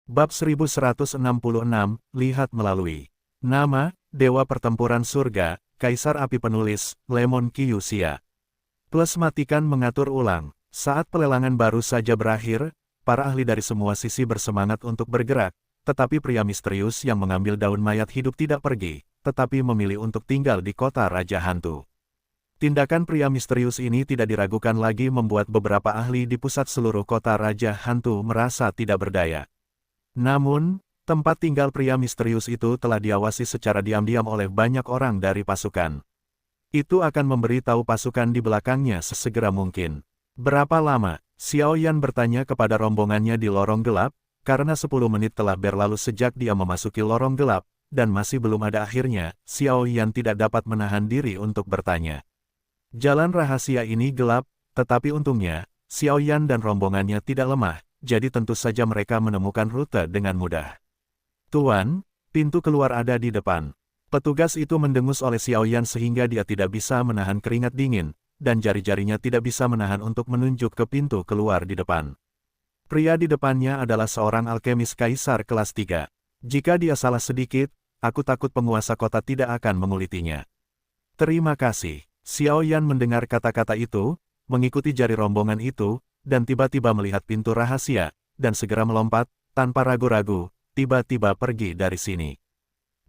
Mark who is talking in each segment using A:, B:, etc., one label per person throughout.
A: Bab 1166, Lihat Melalui. Nama, Dewa Pertempuran Surga, Kaisar Api Penulis, Lemon Kyusia. Plus matikan mengatur ulang. Saat pelelangan baru saja berakhir, para ahli dari semua sisi bersemangat untuk bergerak, tetapi pria misterius yang mengambil daun mayat hidup tidak pergi, tetapi memilih untuk tinggal di kota Raja Hantu. Tindakan pria misterius ini tidak diragukan lagi membuat beberapa ahli di pusat seluruh kota Raja Hantu merasa tidak berdaya. Namun, tempat tinggal pria misterius itu telah diawasi secara diam-diam oleh banyak orang dari pasukan. Itu akan memberi tahu pasukan di belakangnya sesegera mungkin. Berapa lama? Xiao Yan bertanya kepada rombongannya di lorong gelap, karena 10 menit telah berlalu sejak dia memasuki lorong gelap, dan masih belum ada akhirnya, Xiao Yan tidak dapat menahan diri untuk bertanya. Jalan rahasia ini gelap, tetapi untungnya, Xiao Yan dan rombongannya tidak lemah, jadi tentu saja mereka menemukan rute dengan mudah. Tuan, pintu keluar ada di depan. Petugas itu mendengus oleh Xiao Yan sehingga dia tidak bisa menahan keringat dingin, dan jari-jarinya tidak bisa menahan untuk menunjuk ke pintu keluar di depan. Pria di depannya adalah seorang alkemis kaisar kelas 3. Jika dia salah sedikit, aku takut penguasa kota tidak akan mengulitinya. Terima kasih. Xiao Yan mendengar kata-kata itu, mengikuti jari rombongan itu, dan tiba-tiba melihat pintu rahasia, dan segera melompat, tanpa ragu-ragu, tiba-tiba pergi dari sini.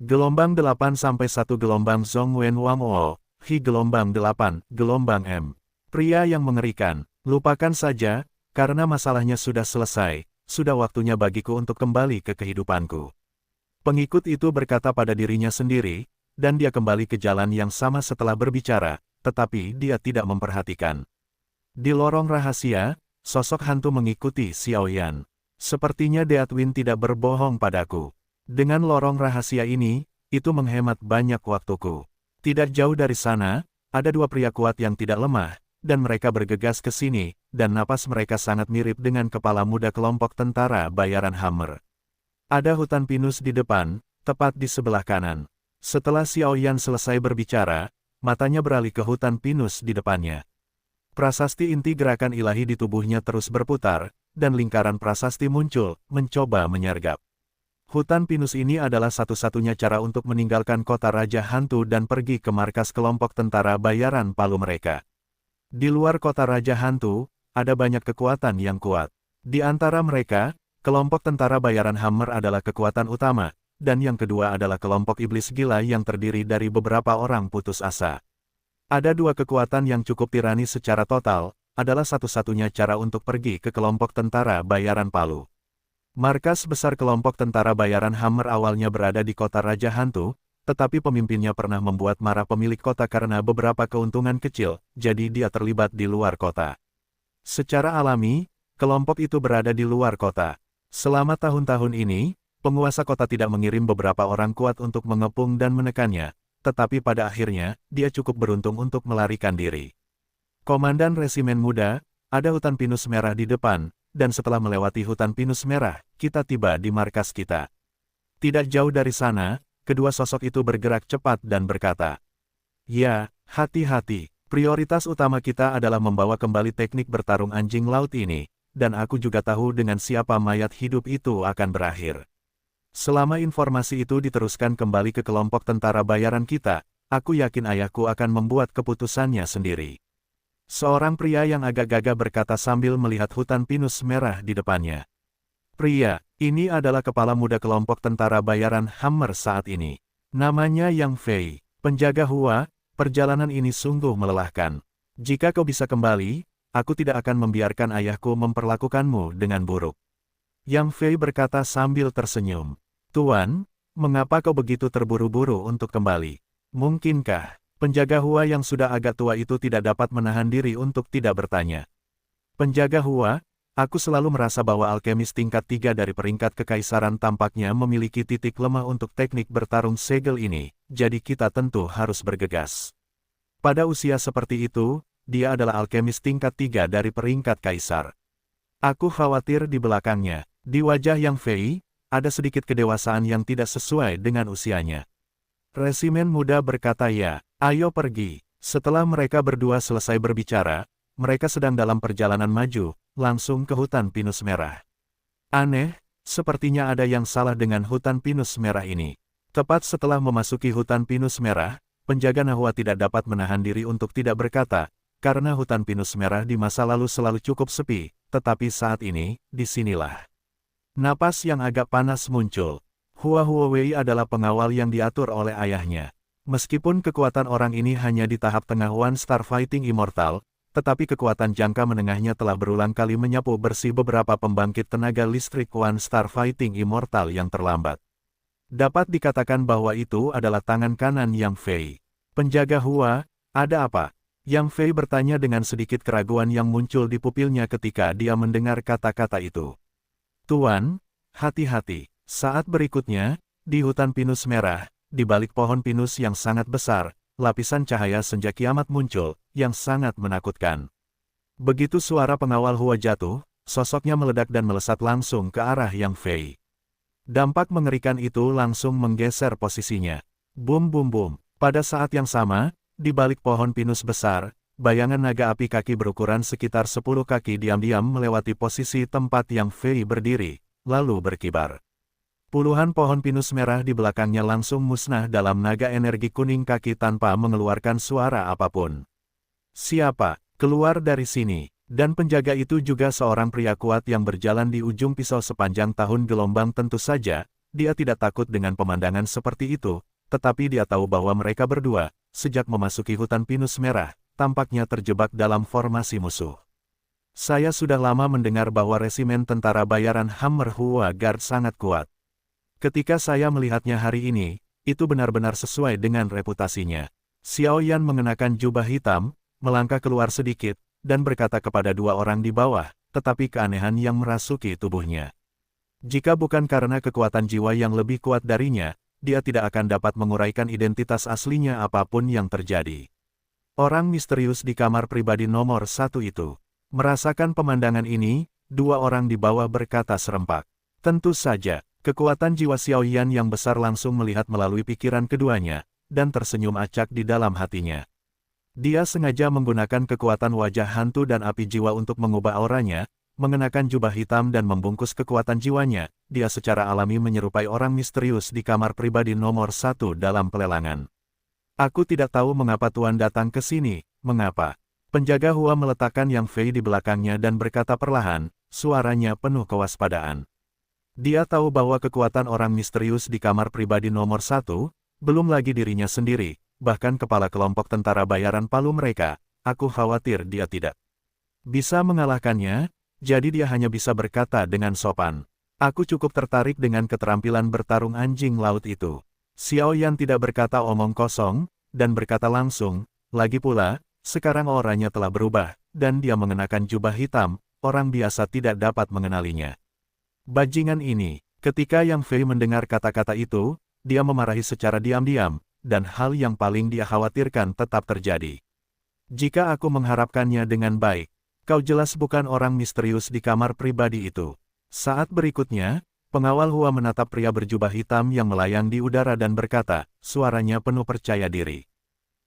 A: Gelombang 8 sampai 1 gelombang Zhong Wen Wang O, Hi gelombang 8, gelombang M. Pria yang mengerikan, lupakan saja, karena masalahnya sudah selesai, sudah waktunya bagiku untuk kembali ke kehidupanku. Pengikut itu berkata pada dirinya sendiri, dan dia kembali ke jalan yang sama setelah berbicara, tetapi dia tidak memperhatikan. Di lorong rahasia, sosok hantu mengikuti Xiao Yan. Sepertinya Deatwin tidak berbohong padaku. Dengan lorong rahasia ini, itu menghemat banyak waktuku. Tidak jauh dari sana, ada dua pria kuat yang tidak lemah, dan mereka bergegas ke sini, dan napas mereka sangat mirip dengan kepala muda kelompok tentara bayaran Hammer. Ada hutan pinus di depan, tepat di sebelah kanan. Setelah Xiao Yan selesai berbicara, matanya beralih ke hutan pinus di depannya. Prasasti inti gerakan ilahi di tubuhnya terus berputar, dan lingkaran prasasti muncul, mencoba menyergap. Hutan pinus ini adalah satu-satunya cara untuk meninggalkan kota Raja Hantu dan pergi ke markas kelompok tentara bayaran palu mereka. Di luar kota Raja Hantu, ada banyak kekuatan yang kuat. Di antara mereka, kelompok tentara bayaran Hammer adalah kekuatan utama, dan yang kedua adalah kelompok iblis gila yang terdiri dari beberapa orang putus asa. Ada dua kekuatan yang cukup tirani secara total, adalah satu-satunya cara untuk pergi ke kelompok tentara bayaran palu. Markas besar kelompok tentara bayaran Hammer awalnya berada di kota Raja Hantu, tetapi pemimpinnya pernah membuat marah pemilik kota karena beberapa keuntungan kecil, jadi dia terlibat di luar kota. Secara alami, kelompok itu berada di luar kota. Selama tahun-tahun ini, penguasa kota tidak mengirim beberapa orang kuat untuk mengepung dan menekannya, tetapi pada akhirnya, dia cukup beruntung untuk melarikan diri. Komandan Resimen Muda, ada hutan pinus merah di depan, dan setelah melewati hutan pinus merah, kita tiba di markas kita. Tidak jauh dari sana, kedua sosok itu bergerak cepat dan berkata, "Ya, hati-hati, prioritas utama kita adalah membawa kembali teknik bertarung anjing laut ini, dan aku juga tahu dengan siapa mayat hidup itu akan berakhir. Selama informasi itu diteruskan kembali ke kelompok tentara bayaran kita, aku yakin ayahku akan membuat keputusannya sendiri." Seorang pria yang agak gagah berkata sambil melihat hutan pinus merah di depannya. Pria, ini adalah kepala muda kelompok tentara bayaran Hammer saat ini. Namanya Yang Fei. Penjaga Hua, perjalanan ini sungguh melelahkan. Jika kau bisa kembali, aku tidak akan membiarkan ayahku memperlakukanmu dengan buruk. Yang Fei berkata sambil tersenyum. Tuan, mengapa kau begitu terburu-buru untuk kembali? Mungkinkah? Penjaga Hua yang sudah agak tua itu tidak dapat menahan diri untuk tidak bertanya. Penjaga Hua, aku selalu merasa bahwa alkemis tingkat 3 dari peringkat kekaisaran tampaknya memiliki titik lemah untuk teknik bertarung segel ini, jadi kita tentu harus bergegas. Pada usia seperti itu, dia adalah alkemis tingkat 3 dari peringkat kaisar. Aku khawatir di belakangnya, di wajah Yang Fei, ada sedikit kedewasaan yang tidak sesuai dengan usianya. Resimen Muda berkata ya, ayo pergi. Setelah mereka berdua selesai berbicara, mereka sedang dalam perjalanan maju, langsung ke hutan pinus merah. Aneh, sepertinya ada yang salah dengan hutan pinus merah ini. Tepat setelah memasuki hutan pinus merah, penjaga Nahua tidak dapat menahan diri untuk tidak berkata, karena hutan pinus merah di masa lalu selalu cukup sepi, tetapi saat ini, disinilah. Napas yang agak panas muncul. Hua Huowei adalah pengawal yang diatur oleh ayahnya. Meskipun kekuatan orang ini hanya di tahap tengah One Star Fighting Immortal, tetapi kekuatan jangka menengahnya telah berulang kali menyapu bersih beberapa pembangkit tenaga listrik One Star Fighting Immortal yang terlambat. Dapat dikatakan bahwa itu adalah tangan kanan Yang Fei. Penjaga Hua, ada apa? Yang Fei bertanya dengan sedikit keraguan yang muncul di pupilnya ketika dia mendengar kata-kata itu. Tuan, hati-hati. Saat berikutnya, di hutan pinus merah, di balik pohon pinus yang sangat besar, lapisan cahaya senja kiamat muncul, yang sangat menakutkan. Begitu suara pengawal Hua jatuh, sosoknya meledak dan melesat langsung ke arah Yang Fei. Dampak mengerikan itu langsung menggeser posisinya. Bum bum bum. Pada saat yang sama, di balik pohon pinus besar, bayangan naga api kaki berukuran sekitar 10 kaki diam-diam melewati posisi tempat Yang Fei berdiri, lalu berkibar. Puluhan pohon pinus merah di belakangnya langsung musnah dalam naga energi kuning kaki tanpa mengeluarkan suara apapun. Siapa? Keluar dari sini. Dan penjaga itu juga seorang pria kuat yang berjalan di ujung pisau sepanjang tahun gelombang. Tentu saja, dia tidak takut dengan pemandangan seperti itu, tetapi dia tahu bahwa mereka berdua, sejak memasuki hutan pinus merah, tampaknya terjebak dalam formasi musuh. Saya sudah lama mendengar bahwa resimen tentara bayaran Hammer Hua Guard sangat kuat. Ketika saya melihatnya hari ini, itu benar-benar sesuai dengan reputasinya. Xiao Yan mengenakan jubah hitam, melangkah keluar sedikit, dan berkata kepada dua orang di bawah, tetapi keanehan yang merasuki tubuhnya. Jika bukan karena kekuatan jiwa yang lebih kuat darinya, dia tidak akan dapat menguraikan identitas aslinya apapun yang terjadi. Orang misterius di kamar pribadi nomor 1 itu. Merasakan pemandangan ini, dua orang di bawah berkata serempak. Tentu saja. Kekuatan jiwa Xiao Yan yang besar langsung melihat melalui pikiran keduanya, dan tersenyum acak di dalam hatinya. Dia sengaja menggunakan kekuatan wajah hantu dan api jiwa untuk mengubah auranya, mengenakan jubah hitam dan membungkus kekuatan jiwanya. Dia secara alami menyerupai orang misterius di kamar pribadi nomor 1 dalam pelelangan. Aku tidak tahu mengapa Tuan datang ke sini, mengapa? Penjaga Hua meletakkan Yang Fei di belakangnya dan berkata perlahan, suaranya penuh kewaspadaan. Dia tahu bahwa kekuatan orang misterius di kamar pribadi nomor 1, belum lagi dirinya sendiri, bahkan kepala kelompok tentara bayaran palu mereka, aku khawatir dia tidak bisa mengalahkannya, jadi dia hanya bisa berkata dengan sopan. Aku cukup tertarik dengan keterampilan bertarung anjing laut itu. Xiao Yan tidak berkata omong kosong, dan berkata langsung, lagi pula, sekarang auranya telah berubah, dan dia mengenakan jubah hitam, orang biasa tidak dapat mengenalinya. Bajingan ini, ketika Yang Fei mendengar kata-kata itu, dia memarahi secara diam-diam, dan hal yang paling dia khawatirkan tetap terjadi. Jika aku mengharapkannya dengan baik, kau jelas bukan orang misterius di kamar pribadi itu. Saat berikutnya, pengawal Hua menatap pria berjubah hitam yang melayang di udara dan berkata, suaranya penuh percaya diri.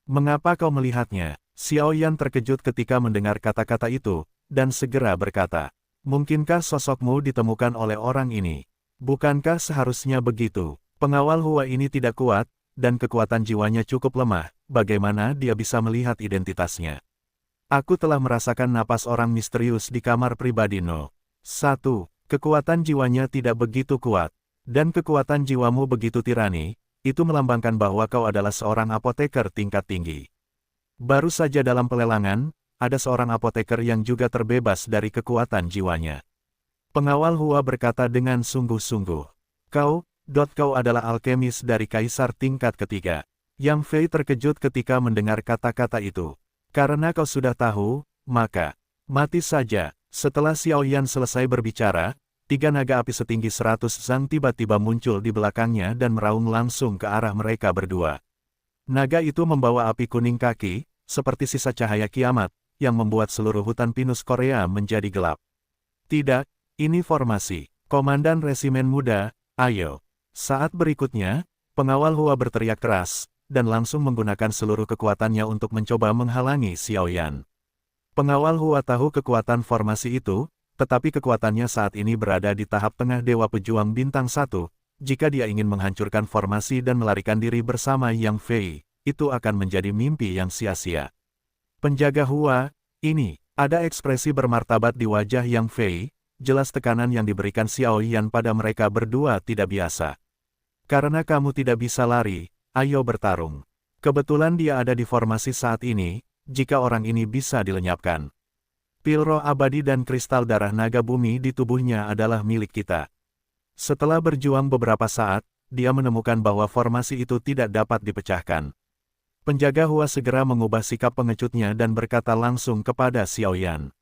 A: Mengapa kau melihatnya? Xiao Yan terkejut ketika mendengar kata-kata itu, dan segera berkata, mungkinkah sosokmu ditemukan oleh orang ini? Bukankah seharusnya begitu? Pengawal Hua ini tidak kuat, dan kekuatan jiwanya cukup lemah, bagaimana dia bisa melihat identitasnya? Aku telah merasakan napas orang misterius di kamar pribadi No. 1. Kekuatan jiwanya tidak begitu kuat, dan kekuatan jiwamu begitu tirani, itu melambangkan bahwa kau adalah seorang apoteker tingkat tinggi. Baru saja dalam pelelangan, ada seorang apoteker yang juga terbebas dari kekuatan jiwanya. Pengawal Hua berkata dengan sungguh-sungguh. Kau adalah alkemis dari kaisar tingkat ketiga. Yang Fei terkejut ketika mendengar kata-kata itu. Karena kau sudah tahu, maka mati saja. Setelah Xiao Yan selesai berbicara, 3 naga api setinggi 100 zang tiba-tiba muncul di belakangnya dan meraung langsung ke arah mereka berdua. Naga itu membawa api kuning kaki, seperti sisa cahaya kiamat, yang membuat seluruh hutan pinus Korea menjadi gelap. Tidak, ini formasi. Komandan resimen muda, ayo. Saat berikutnya, pengawal Hua berteriak keras, dan langsung menggunakan seluruh kekuatannya untuk mencoba menghalangi Xiao Yan. Pengawal Hua tahu kekuatan formasi itu, tetapi kekuatannya saat ini berada di tahap tengah Dewa Pejuang Bintang 1. Jika dia ingin menghancurkan formasi dan melarikan diri bersama Yang Fei, itu akan menjadi mimpi yang sia-sia. Penjaga Hua, ini, ada ekspresi bermartabat di wajah Yang Fei, jelas tekanan yang diberikan Xiao Yan pada mereka berdua tidak biasa. Karena kamu tidak bisa lari, ayo bertarung. Kebetulan dia ada di formasi saat ini, jika orang ini bisa dilenyapkan. Pil roh abadi dan kristal darah naga bumi di tubuhnya adalah milik kita. Setelah berjuang beberapa saat, dia menemukan bahwa formasi itu tidak dapat dipecahkan. Penjaga Hua segera mengubah sikap pengecutnya dan berkata langsung kepada Xiao Yan.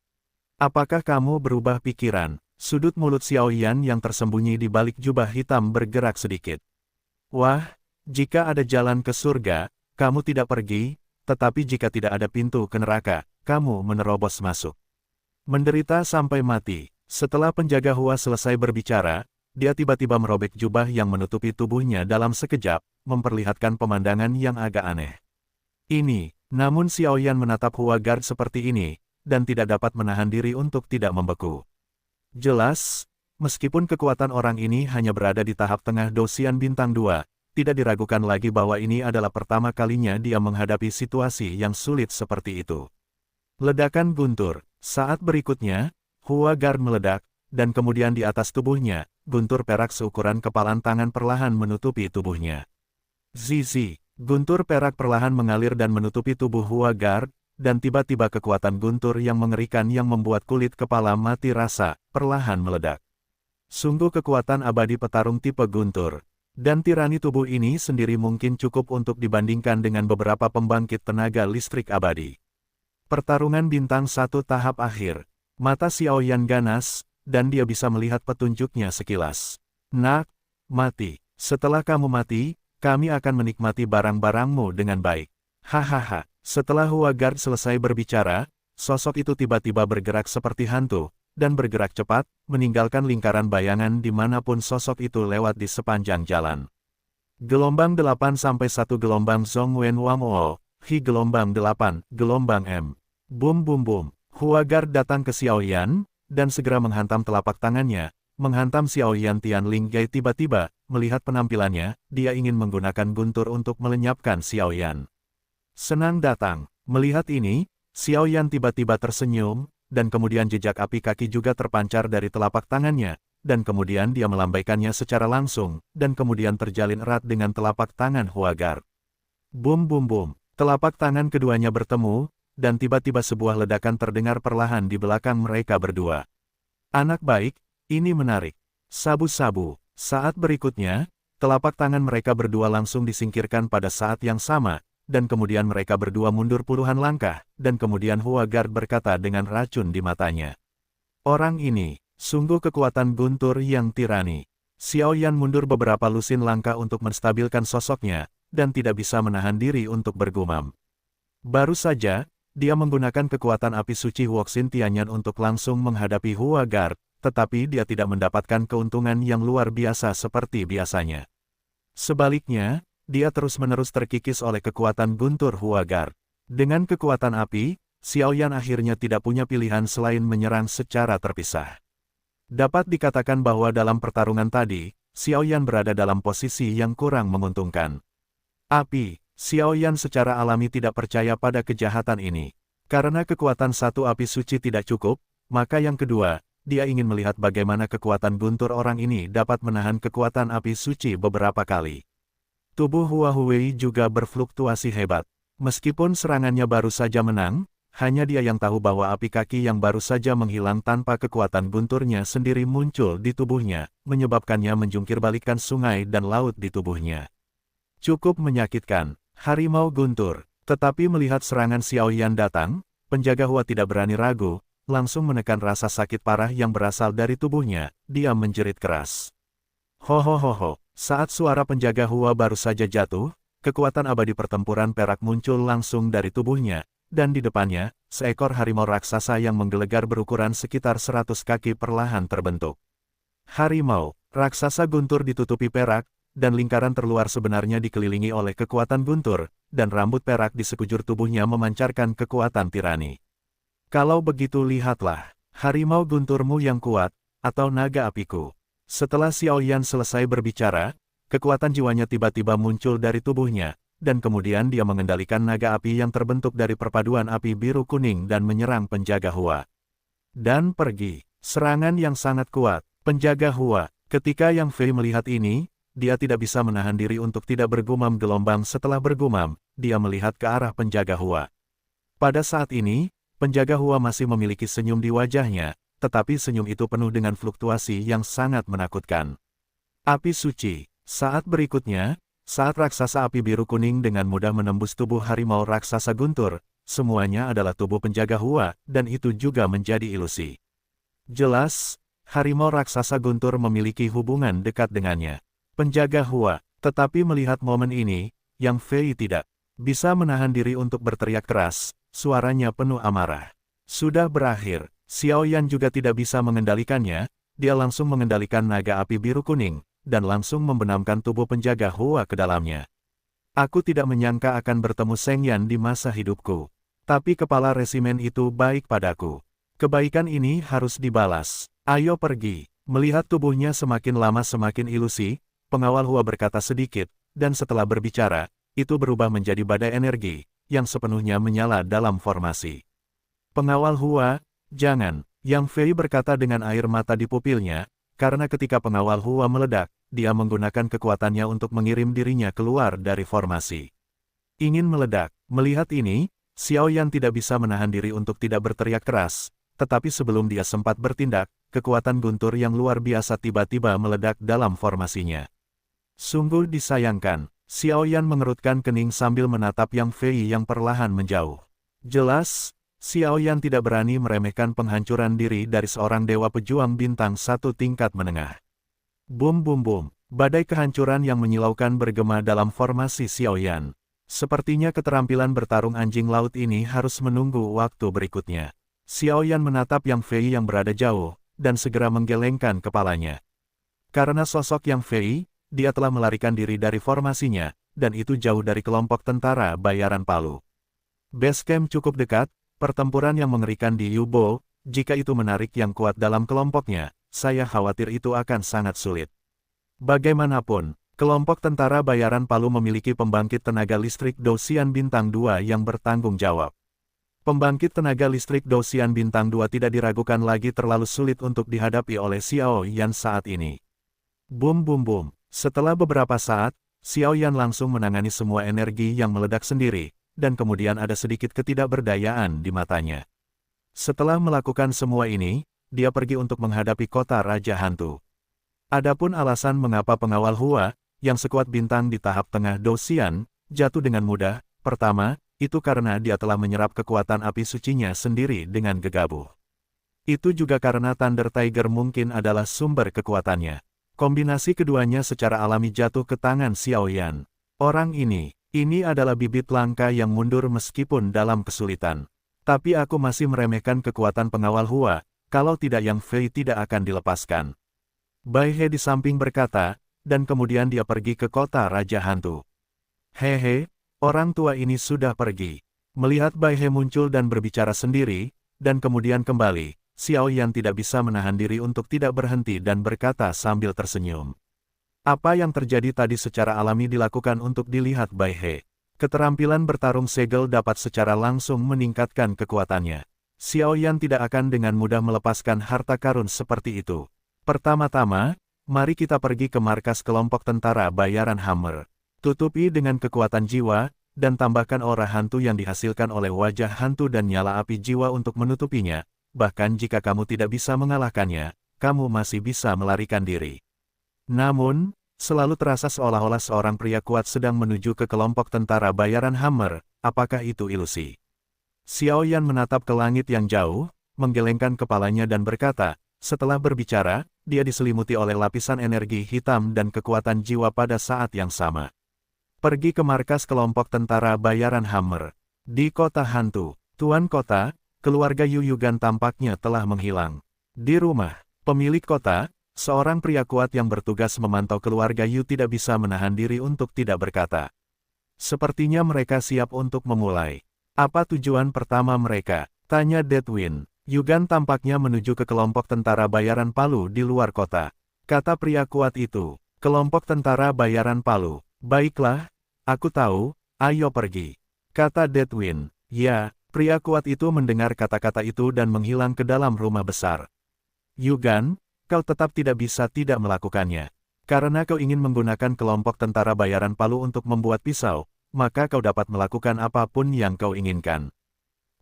A: Apakah kamu berubah pikiran? Sudut mulut Xiao Yan yang tersembunyi di balik jubah hitam bergerak sedikit. Wah, jika ada jalan ke surga, kamu tidak pergi, tetapi jika tidak ada pintu ke neraka, kamu menerobos masuk. Menderita sampai mati. Setelah penjaga Hua selesai berbicara, dia tiba-tiba merobek jubah yang menutupi tubuhnya dalam sekejap, memperlihatkan pemandangan yang agak aneh. Ini, namun Xiao Yan menatap Hua Guard seperti ini, dan tidak dapat menahan diri untuk tidak membeku. Jelas, meskipun kekuatan orang ini hanya berada di tahap tengah Dosian Bintang 2, tidak diragukan lagi bahwa ini adalah pertama kalinya dia menghadapi situasi yang sulit seperti itu. Ledakan guntur. Saat berikutnya, Hua Guard meledak, dan kemudian di atas tubuhnya, guntur perak seukuran kepalan tangan perlahan menutupi tubuhnya. Zizi. Guntur perak perlahan mengalir dan menutupi tubuh Hua Guard, dan tiba-tiba kekuatan guntur yang mengerikan yang membuat kulit kepala mati rasa, perlahan meledak. Sungguh kekuatan abadi petarung tipe guntur. Dan tirani tubuh ini sendiri mungkin cukup untuk dibandingkan dengan beberapa pembangkit tenaga listrik abadi. Pertarungan bintang 1 tahap akhir. Mata Xiao Yan ganas, dan dia bisa melihat petunjuknya sekilas. Nak, mati. Setelah kamu mati, kami akan menikmati barang-barangmu dengan baik. Hahaha. Setelah Hua Guard selesai berbicara, sosok itu tiba-tiba bergerak seperti hantu, dan bergerak cepat, meninggalkan lingkaran bayangan dimanapun sosok itu lewat di sepanjang jalan. Gelombang 8 sampai 1 gelombang Zhong Wen Wamo, Hi gelombang 8, gelombang M. Bum bum bum. Hua Guard datang ke Xiao Yan, dan segera menghantam telapak tangannya, menghantam Xiao Yan. Tian Ling Gai tiba-tiba, melihat penampilannya, dia ingin menggunakan guntur untuk melenyapkan Xiao Yan. Senang datang. Melihat ini, Xiao Yan tiba-tiba tersenyum, dan kemudian jejak api kaki juga terpancar dari telapak tangannya, dan kemudian dia melambaikannya secara langsung, dan kemudian terjalin erat dengan telapak tangan Hua Guard. Bum bum bum. Telapak tangan keduanya bertemu, dan tiba-tiba sebuah ledakan terdengar perlahan di belakang mereka berdua. Anak baik, ini menarik. Sabu-sabu. Saat berikutnya, telapak tangan mereka berdua langsung disingkirkan pada saat yang sama, dan kemudian mereka berdua mundur puluhan langkah, dan kemudian Hua Guard berkata dengan racun di matanya. Orang ini, sungguh kekuatan guntur yang tirani. Xiao Yan mundur beberapa lusin langkah untuk menstabilkan sosoknya, dan tidak bisa menahan diri untuk bergumam. Baru saja, dia menggunakan kekuatan api suci Huoxin Tianyan untuk langsung menghadapi Hua Guard, tetapi dia tidak mendapatkan keuntungan yang luar biasa seperti biasanya. Sebaliknya, dia terus-menerus terkikis oleh kekuatan guntur Hua Guard. Dengan kekuatan api, Xiao Yan akhirnya tidak punya pilihan selain menyerang secara terpisah. Dapat dikatakan bahwa dalam pertarungan tadi, Xiao Yan berada dalam posisi yang kurang menguntungkan. Api. Xiao Yan secara alami tidak percaya pada kejahatan ini. Karena kekuatan satu api suci tidak cukup, maka yang kedua, dia ingin melihat bagaimana kekuatan guntur orang ini dapat menahan kekuatan api suci beberapa kali. Tubuh Hua Huwei juga berfluktuasi hebat. Meskipun serangannya baru saja menang, hanya dia yang tahu bahwa api kaki yang baru saja menghilang tanpa kekuatan gunturnya sendiri muncul di tubuhnya, menyebabkannya menjungkirbalikkan sungai dan laut di tubuhnya. Cukup menyakitkan. Harimau guntur. Tetapi melihat serangan Xiao Yan datang, penjaga Hua tidak berani ragu, langsung menekan rasa sakit parah yang berasal dari tubuhnya, dia menjerit keras. Ho. Saat suara penjaga Hua baru saja jatuh, kekuatan abadi pertempuran perak muncul langsung dari tubuhnya, dan di depannya, seekor harimau raksasa yang menggelegar berukuran sekitar 100 kaki perlahan terbentuk. Harimau, raksasa guntur ditutupi perak, dan lingkaran terluar sebenarnya dikelilingi oleh kekuatan guntur, dan rambut perak di sekujur tubuhnya memancarkan kekuatan tirani. Kalau begitu lihatlah, Harimau gunturmu yang kuat, atau naga apiku. Setelah Xiao Yan selesai berbicara, kekuatan jiwanya tiba-tiba muncul dari tubuhnya, dan kemudian dia mengendalikan naga api yang terbentuk dari perpaduan api biru kuning dan menyerang penjaga Hua. Dan pergi. Serangan yang sangat kuat. Penjaga Hua. Ketika Yang Fei melihat ini, dia tidak bisa menahan diri untuk tidak bergumam gelombang. Setelah bergumam, dia melihat ke arah penjaga Hua. Pada saat ini, penjaga Hua masih memiliki senyum di wajahnya, tetapi senyum itu penuh dengan fluktuasi yang sangat menakutkan. Api suci. Saat berikutnya, saat raksasa api biru kuning dengan mudah menembus tubuh harimau raksasa guntur, semuanya adalah tubuh penjaga Hua, dan itu juga menjadi ilusi. Jelas, harimau raksasa guntur memiliki hubungan dekat dengannya. Penjaga Hua, tetapi melihat momen ini, Yang Fei tidak bisa menahan diri untuk berteriak keras, suaranya penuh amarah. Sudah berakhir, Xiao Yan juga tidak bisa mengendalikannya, dia langsung mengendalikan naga api biru kuning, dan langsung membenamkan tubuh penjaga Hua ke dalamnya. Aku tidak menyangka akan bertemu Seng Yan di masa hidupku. Tapi kepala resimen itu baik padaku. Kebaikan ini harus dibalas. Ayo pergi. Melihat tubuhnya semakin lama semakin ilusi, pengawal Hua berkata sedikit, dan setelah berbicara, itu berubah menjadi badai energi, yang sepenuhnya menyala dalam formasi. Pengawal Hua, jangan, Yang Fei berkata dengan air mata di pupilnya, karena ketika pengawal Hua meledak, dia menggunakan kekuatannya untuk mengirim dirinya keluar dari formasi. Ingin meledak. Melihat ini, Xiao Yan tidak bisa menahan diri untuk tidak berteriak keras, tetapi sebelum dia sempat bertindak, kekuatan guntur yang luar biasa tiba-tiba meledak dalam formasinya. Sungguh disayangkan, Xiao Yan mengerutkan kening sambil menatap Yang Fei yang perlahan menjauh. Jelas, Xiao Yan tidak berani meremehkan penghancuran diri dari seorang dewa pejuang bintang satu tingkat menengah. Bum bum bum, badai kehancuran yang menyilaukan bergema dalam formasi Xiao Yan. Sepertinya keterampilan bertarung anjing laut ini harus menunggu waktu berikutnya. Xiao Yan menatap Yang Fei yang berada jauh, dan segera menggelengkan kepalanya. Karena sosok Yang Fei, dia telah melarikan diri dari formasinya, dan itu jauh dari kelompok tentara bayaran Palu. Base camp cukup dekat, pertempuran yang mengerikan di Yubo, jika itu menarik yang kuat dalam kelompoknya, saya khawatir itu akan sangat sulit. Bagaimanapun, kelompok tentara bayaran Palu memiliki pembangkit tenaga listrik Dosian Bintang 2 yang bertanggung jawab. Pembangkit tenaga listrik Dosian Bintang 2 tidak diragukan lagi terlalu sulit untuk dihadapi oleh Xiao Yan saat ini. Bum bum bum. Setelah beberapa saat, Xiao Yan langsung menangani semua energi yang meledak sendiri, dan kemudian ada sedikit ketidakberdayaan di matanya. Setelah melakukan semua ini, dia pergi untuk menghadapi kota Raja Hantu. Adapun alasan mengapa pengawal Hua, yang sekuat bintang di tahap tengah Dosian, jatuh dengan mudah, pertama, itu karena dia telah menyerap kekuatan api sucinya sendiri dengan gegabah. Itu juga karena Thunder Tiger mungkin adalah sumber kekuatannya. Kombinasi keduanya secara alami jatuh ke tangan Xiao Yan. Orang ini adalah bibit langka yang mundur meskipun dalam kesulitan. Tapi aku masih meremehkan kekuatan pengawal Hua, kalau tidak Yang Fei tidak akan dilepaskan. Bai He di samping berkata, dan kemudian dia pergi ke kota Raja Hantu. Hehe, orang tua ini sudah pergi. Melihat Bai He muncul dan berbicara sendiri, dan kemudian kembali, Xiao Yan tidak bisa menahan diri untuk tidak berhenti dan berkata sambil tersenyum. Apa yang terjadi tadi secara alami dilakukan untuk dilihat Bai He. Keterampilan bertarung segel dapat secara langsung meningkatkan kekuatannya. Xiao Yan tidak akan dengan mudah melepaskan harta karun seperti itu. Pertama-tama, mari kita pergi ke markas kelompok tentara bayaran Hammer. Tutupi dengan kekuatan jiwa, dan tambahkan aura hantu yang dihasilkan oleh wajah hantu dan nyala api jiwa untuk menutupinya. Bahkan jika kamu tidak bisa mengalahkannya, kamu masih bisa melarikan diri. Namun, selalu terasa seolah-olah seorang pria kuat sedang menuju ke kelompok tentara bayaran Hammer. Apakah itu ilusi? Xiao Yan menatap ke langit yang jauh, menggelengkan kepalanya dan berkata, setelah berbicara, dia diselimuti oleh lapisan energi hitam dan kekuatan jiwa pada saat yang sama. Pergi ke markas kelompok tentara bayaran Hammer. Di kota hantu, Tuan Kota, keluarga Yu Yugan tampaknya telah menghilang. Di rumah, pemilik kota, seorang pria kuat yang bertugas memantau keluarga Yu tidak bisa menahan diri untuk tidak berkata. Sepertinya mereka siap untuk memulai. Apa tujuan pertama mereka? Tanya Deadwind. Yugan tampaknya menuju ke kelompok tentara bayaran Palu di luar kota. Kata pria kuat itu, kelompok tentara bayaran Palu. Baiklah, aku tahu, ayo pergi. Kata Deadwind. Ya, pria kuat itu mendengar kata-kata itu dan menghilang ke dalam rumah besar. Yugan, kau tetap tidak bisa tidak melakukannya. Karena kau ingin menggunakan kelompok tentara bayaran Palu untuk membuat pisau, maka kau dapat melakukan apapun yang kau inginkan.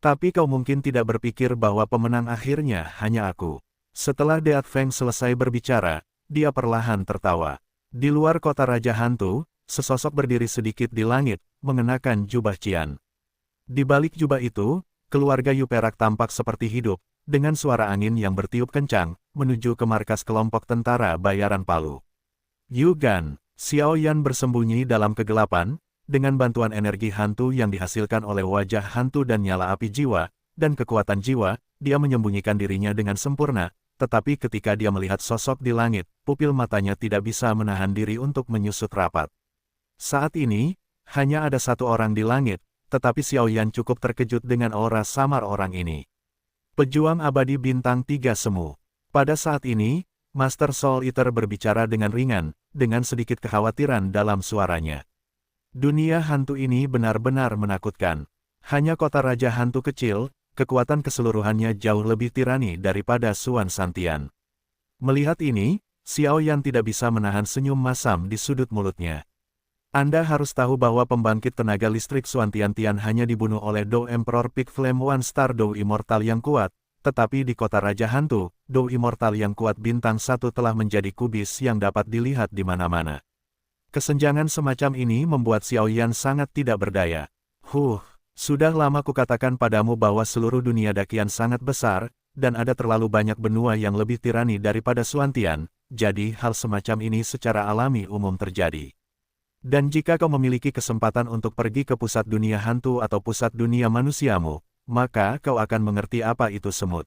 A: Tapi kau mungkin tidak berpikir bahwa pemenang akhirnya hanya aku. Setelah Deat Feng selesai berbicara, dia perlahan tertawa. Di luar kota Raja Hantu, sesosok berdiri sedikit di langit, mengenakan jubah cian. Di balik jubah itu, keluarga Yu Perak tampak seperti hidup, dengan suara angin yang bertiup kencang, menuju ke markas kelompok tentara bayaran Palu. Yugan, Xiao Yan bersembunyi dalam kegelapan, dengan bantuan energi hantu yang dihasilkan oleh wajah hantu dan nyala api jiwa, dan kekuatan jiwa, dia menyembunyikan dirinya dengan sempurna, tetapi ketika dia melihat sosok di langit, pupil matanya tidak bisa menahan diri untuk menyusut rapat. Saat ini, hanya ada satu orang di langit, tetapi Xiao Yan cukup terkejut dengan aura samar orang ini. Pejuang abadi bintang 3 semu. Pada saat ini, Master Soul Eater berbicara dengan ringan, dengan sedikit kekhawatiran dalam suaranya. Dunia hantu ini benar-benar menakutkan. Hanya kota Raja Hantu kecil, kekuatan keseluruhannya jauh lebih tirani daripada Suan Santian. Melihat ini, Xiao Yan tidak bisa menahan senyum masam di sudut mulutnya. Anda harus tahu bahwa pembangkit tenaga listrik Suan Tian hanya dibunuh oleh Do Emperor Peak Flame One Star Do Immortal yang kuat, tetapi di kota Raja Hantu, Do Immortal yang kuat bintang 1 telah menjadi kubis yang dapat dilihat di mana-mana. Kesenjangan semacam ini membuat Xiao Yan sangat tidak berdaya. Sudah lama kukatakan padamu bahwa seluruh dunia dakian sangat besar, dan ada terlalu banyak benua yang lebih tirani daripada Suantian, jadi hal semacam ini secara alami umum terjadi. Dan jika kau memiliki kesempatan untuk pergi ke pusat dunia hantu atau pusat dunia manusiamu, maka kau akan mengerti apa itu semut.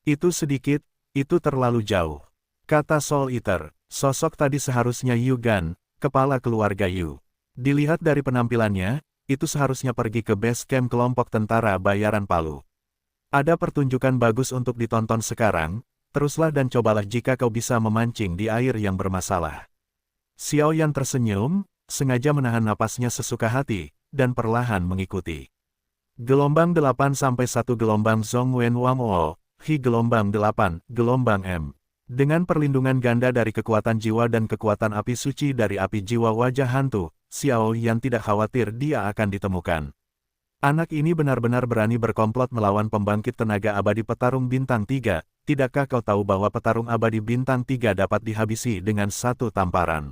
A: Itu sedikit, itu terlalu jauh. Kata Soul Eater, sosok tadi seharusnya Yugan, kepala keluarga Yu. Dilihat dari penampilannya, itu seharusnya pergi ke base camp kelompok tentara bayaran Palu. Ada pertunjukan bagus untuk ditonton sekarang, teruslah dan cobalah jika kau bisa memancing di air yang bermasalah. Xiao Yan tersenyum, sengaja menahan napasnya sesuka hati, dan perlahan mengikuti. Gelombang 8-1 gelombang Zhong Wen Wang O, Hi gelombang 8, gelombang M. Dengan perlindungan ganda dari kekuatan jiwa dan kekuatan api suci dari api jiwa wajah hantu, Xiao Yan tidak khawatir dia akan ditemukan. Anak ini benar-benar berani berkomplot melawan pembangkit tenaga abadi petarung bintang 3, tidakkah kau tahu bahwa petarung abadi bintang 3 dapat dihabisi dengan satu tamparan?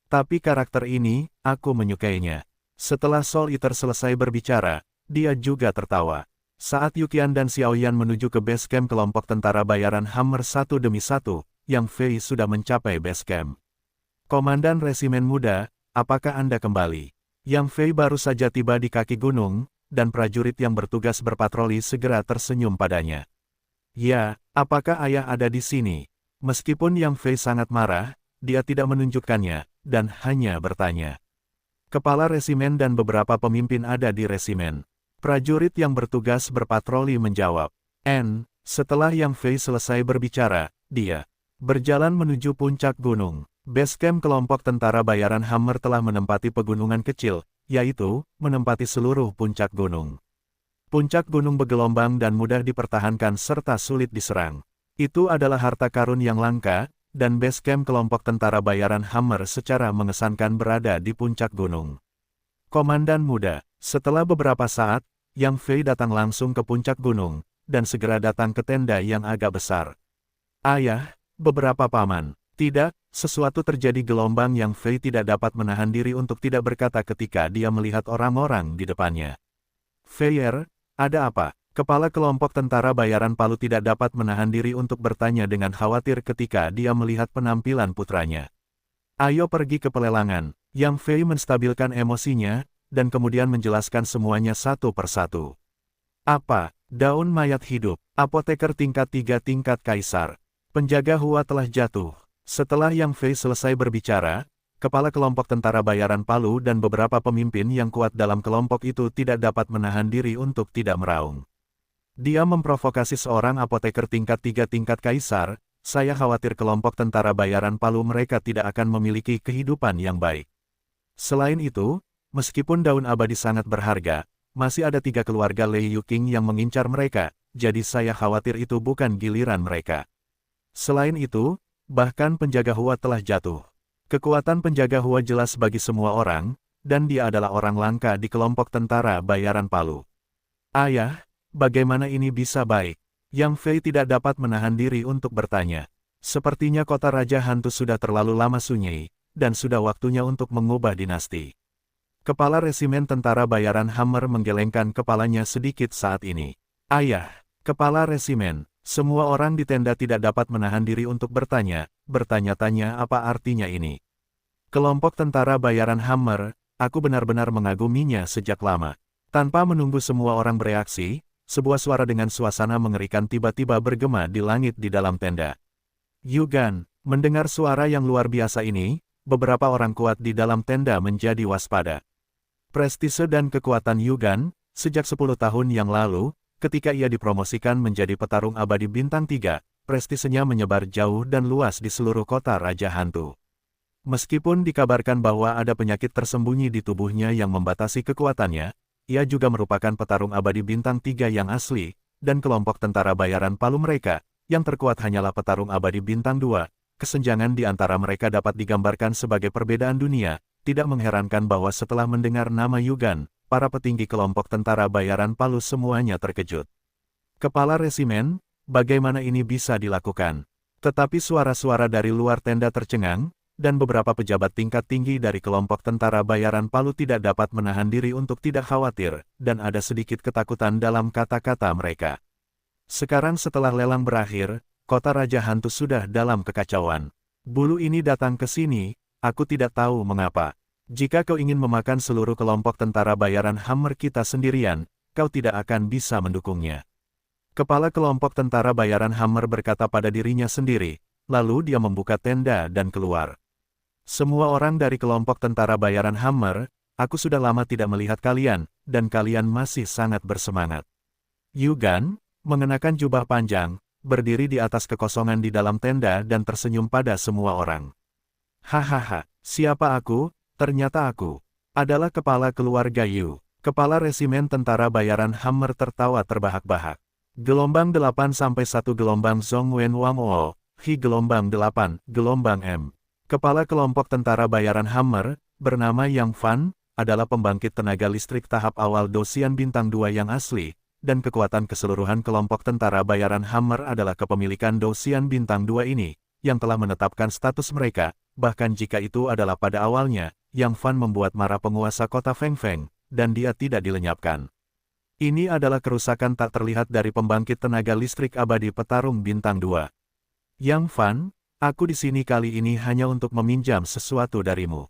A: Tapi karakter ini, aku menyukainya. Setelah Soul Eater selesai berbicara, dia juga tertawa. Saat Yukian dan Xiao Yan menuju ke base camp kelompok tentara bayaran Hammer satu demi satu, Yang Fei sudah mencapai base camp. Komandan Resimen Muda, apakah Anda kembali? Yang Fei baru saja tiba di kaki gunung, dan prajurit yang bertugas berpatroli segera tersenyum padanya. Ya, apakah ayah ada di sini? Meskipun Yang Fei sangat marah, dia tidak menunjukkannya, dan hanya bertanya. Kepala resimen dan beberapa pemimpin ada di resimen. Prajurit yang bertugas berpatroli menjawab. Setelah Yang Fei selesai berbicara, dia berjalan menuju puncak gunung. Base camp kelompok tentara bayaran Hammer telah menempati pegunungan kecil, yaitu, menempati seluruh puncak gunung. Puncak gunung bergelombang dan mudah dipertahankan serta sulit diserang. Itu adalah harta karun yang langka, dan base camp kelompok tentara bayaran Hammer secara mengesankan berada di puncak gunung. Komandan Muda, setelah beberapa saat, Yang Fei datang langsung ke puncak gunung, dan segera datang ke tenda yang agak besar. Ayah, beberapa paman, tidak, sesuatu terjadi gelombang. Yang Fei tidak dapat menahan diri untuk tidak berkata ketika dia melihat orang-orang di depannya. Feier, ada apa? Kepala kelompok tentara bayaran Palu tidak dapat menahan diri untuk bertanya dengan khawatir ketika dia melihat penampilan putranya. Ayo pergi ke pelelangan. Yang Fei menstabilkan emosinya, dan kemudian menjelaskan semuanya satu persatu. Apa? Daun mayat hidup. Apoteker tingkat 3 tingkat kaisar. Penjaga Hua telah jatuh. Setelah Yang Fei selesai berbicara, kepala kelompok tentara bayaran Palu dan beberapa pemimpin yang kuat dalam kelompok itu tidak dapat menahan diri untuk tidak meraung. Dia memprovokasi seorang apoteker tingkat 3 tingkat kaisar, saya khawatir kelompok tentara bayaran Palu mereka tidak akan memiliki kehidupan yang baik. Selain itu, meskipun daun abadi sangat berharga, masih ada 3 keluarga Lei Yuking yang mengincar mereka, jadi saya khawatir itu bukan giliran mereka. Selain itu, bahkan penjaga Hua telah jatuh. Kekuatan penjaga Hua jelas bagi semua orang, dan dia adalah orang langka di kelompok tentara bayaran Palu. Ayah, bagaimana ini bisa baik? Yang Fei tidak dapat menahan diri untuk bertanya. Sepertinya kota Raja Hantu sudah terlalu lama sunyi, dan sudah waktunya untuk mengubah dinasti. Kepala resimen tentara bayaran Hammer menggelengkan kepalanya sedikit saat ini. Ayah, kepala resimen, semua orang di tenda tidak dapat menahan diri untuk bertanya-tanya apa artinya ini. Kelompok tentara bayaran Hammer, aku benar-benar mengaguminya sejak lama. Tanpa menunggu semua orang bereaksi, sebuah suara dengan suasana mengerikan tiba-tiba bergema di langit di dalam tenda. Yugan, mendengar suara yang luar biasa ini, beberapa orang kuat di dalam tenda menjadi waspada. Prestise dan kekuatan Yugan, sejak 10 tahun yang lalu, ketika ia dipromosikan menjadi petarung abadi bintang 3, prestisenya menyebar jauh dan luas di seluruh kota Raja Hantu. Meskipun dikabarkan bahwa ada penyakit tersembunyi di tubuhnya yang membatasi kekuatannya, ia juga merupakan petarung abadi bintang 3 yang asli, dan kelompok tentara bayaran Palu mereka, yang terkuat hanyalah petarung abadi bintang 2, kesenjangan di antara mereka dapat digambarkan sebagai perbedaan dunia. Tidak mengherankan bahwa setelah mendengar nama Yugan, para petinggi kelompok tentara bayaran Palu semuanya terkejut. Kepala resimen, bagaimana ini bisa dilakukan? Tetapi suara-suara dari luar tenda tercengang, dan beberapa pejabat tingkat tinggi dari kelompok tentara bayaran Palu tidak dapat menahan diri untuk tidak khawatir, dan ada sedikit ketakutan dalam kata-kata mereka. Sekarang setelah lelang berakhir, kota Raja Hantu sudah dalam kekacauan. Bulu ini datang ke sini, aku tidak tahu mengapa. Jika kau ingin memakan seluruh kelompok tentara bayaran Hammer kita sendirian, kau tidak akan bisa mendukungnya. Kepala kelompok tentara bayaran Hammer berkata pada dirinya sendiri, lalu dia membuka tenda dan keluar. Semua orang dari kelompok tentara bayaran Hammer, aku sudah lama tidak melihat kalian, dan kalian masih sangat bersemangat. Yugan, mengenakan jubah panjang, berdiri di atas kekosongan di dalam tenda dan tersenyum pada semua orang. Hahaha, siapa aku? Ternyata aku adalah kepala keluarga Yu. Kepala resimen tentara bayaran Hammer tertawa terbahak-bahak. Gelombang 8-1 gelombang Zhong Wen Wang O, Hi gelombang 8, gelombang M. Kepala kelompok tentara bayaran Hammer, bernama Yang Fan, adalah pembangkit tenaga listrik tahap awal Dosian Bintang 2 yang asli, dan kekuatan keseluruhan kelompok tentara bayaran Hammer adalah kepemilikan Dosian Bintang 2 ini, yang telah menetapkan status mereka, bahkan jika itu adalah pada awalnya, Yang Fan membuat marah penguasa kota Feng Feng, dan dia tidak dilenyapkan. Ini adalah kerusakan tak terlihat dari pembangkit tenaga listrik abadi petarung bintang 2. Yang Fan, aku di sini kali ini hanya untuk meminjam sesuatu darimu.